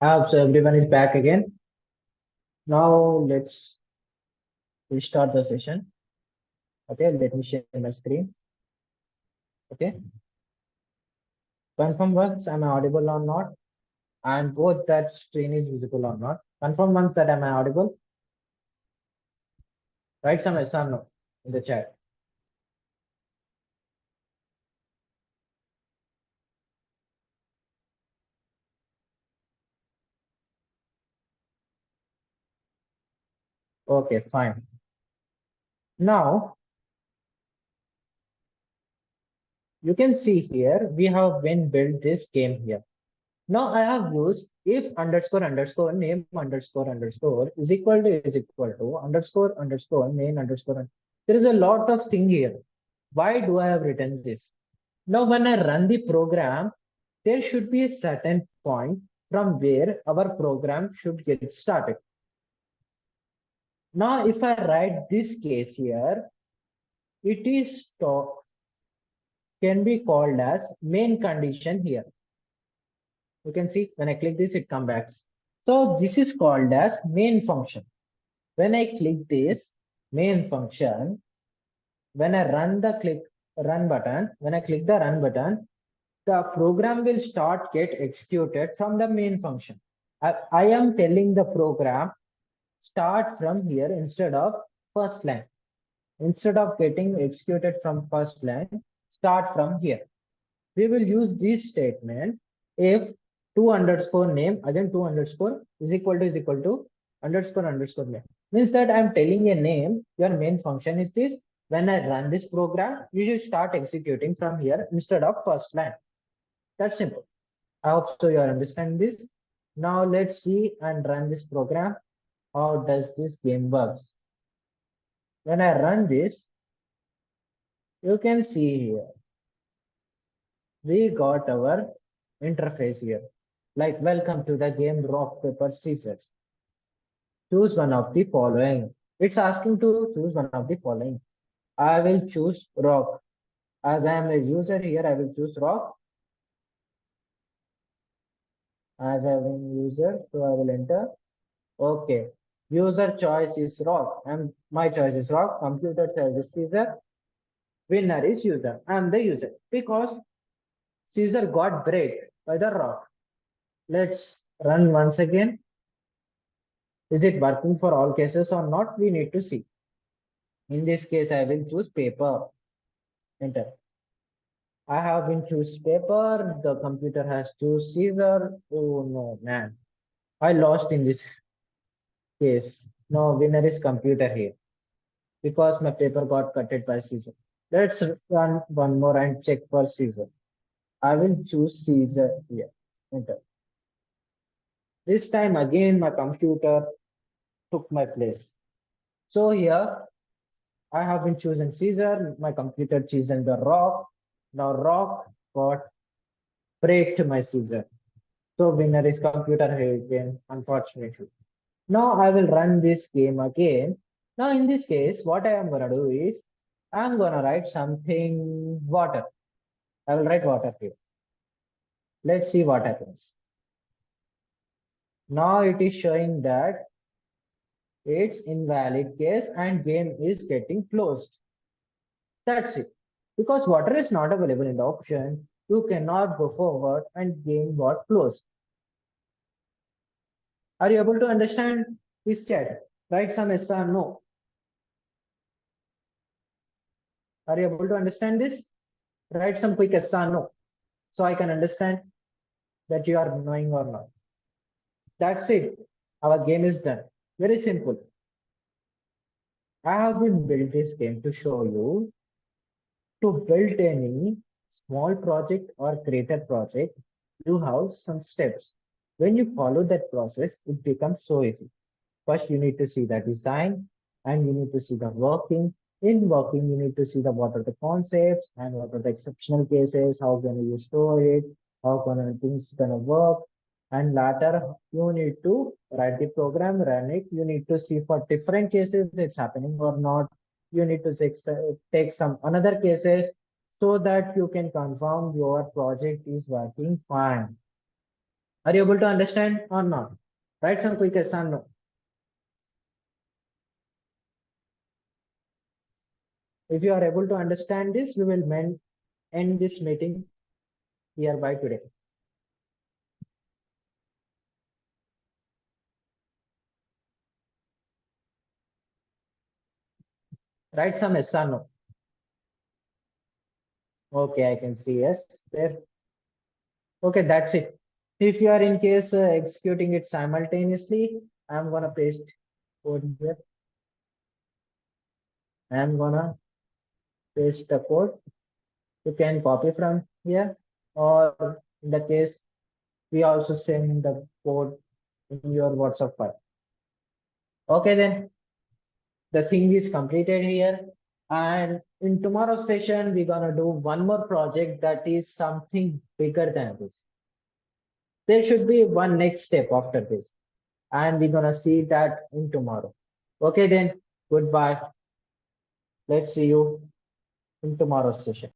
I hope so everyone is back again. Now let's restart the session. Okay, let me share my screen. Okay, confirm once am I audible or not, and both that screen is visible or not. Confirm once that am I audible. Write some yes or no in the chat. Okay, fine. Now you can see here we have been built this game here. Now I have used if underscore underscore name underscore underscore is equal to underscore underscore main underscore. There is a lot of thing here. Why do I have written this? Now when I run the program, there should be a certain point from where our program should get started. Now if I write this case here, it is can be called as main condition here. You can see when I click this, it comes back. So this is called as main function. When I click this main function, when I run the run button, when I click the run button, the program will start get executed from the main function. I am telling the program start from here instead of first line. Instead of getting executed from first line, start from here. We will use this statement if two underscore name, again two underscore is equal to underscore underscore name. Means that I'm telling a name, your main function is this. When I run this program, you should start executing from here instead of first line. That's simple. I hope so you are understanding this. Now let's see and run this program. How does this game works? When I run this, you can see here, we got our interface here. Like, welcome to the game rock, paper, scissors. Choose one of the following. It's asking to choose one of the following. I will choose rock. As I am a user here, I will choose rock. As I am a user, so I will enter. Okay. User choice is rock. And my choice is rock. Computer choice is scissor. Winner is user. I am the user. Because scissor got break by the rock. Let's run once again. Is it working for all cases or not? We need to see. In this case, I will choose paper. Enter. I have been choose paper. The computer has choose scissor. Oh no, man. I lost in this case. No, winner is computer here because my paper got cutted by scissor. Let's run one more and check for scissor. I will choose scissor here. Enter. This time again, my computer took my place. So here I have been choosing scissor. My computer choosing the rock. Now rock got break my scissor. So winner is computer here again, unfortunately. Now I will run this game again. Now in this case, what I am gonna do is I'm gonna write something water. I will write water here. Let's see what happens. Now it is showing that it's invalid case and game is getting closed. That's it. Because water is not available in the option, you cannot go forward and game got closed. Are you able to understand this chat? Write some yes or no. Are you able to understand this? Write some quick yes or no so I can understand that you are knowing or not. That's it. Our game is done. Very simple. I have been built this game to show you to build any small project or greater project, you have some steps. When you follow that process, it becomes so easy. First, you need to see the design and you need to see the working. In working, you need to see the what are the concepts and what are the exceptional cases, how can you store it, how can things gonna work. And later, you need to write the program, run it. You need to see for different cases it's happening or not. You need to take some another cases so that you can confirm your project is working fine. Are you able to understand or not? Write some quick yes or no. If you are able to understand this, we will end this meeting here by today. Write some yes or no. Okay, I can see yes there. Okay, that's it. If you are in case executing it simultaneously, I'm gonna paste code here. I'm gonna paste the code. You can copy from here, or in the case, we also send the code in your WhatsApp file. Okay, then the thing is completed here. And in tomorrow's session, we're gonna do one more project that is something bigger than this. There should be one next step after this, and we're gonna see that in tomorrow. Okay, then goodbye. Let's see you in tomorrow's session.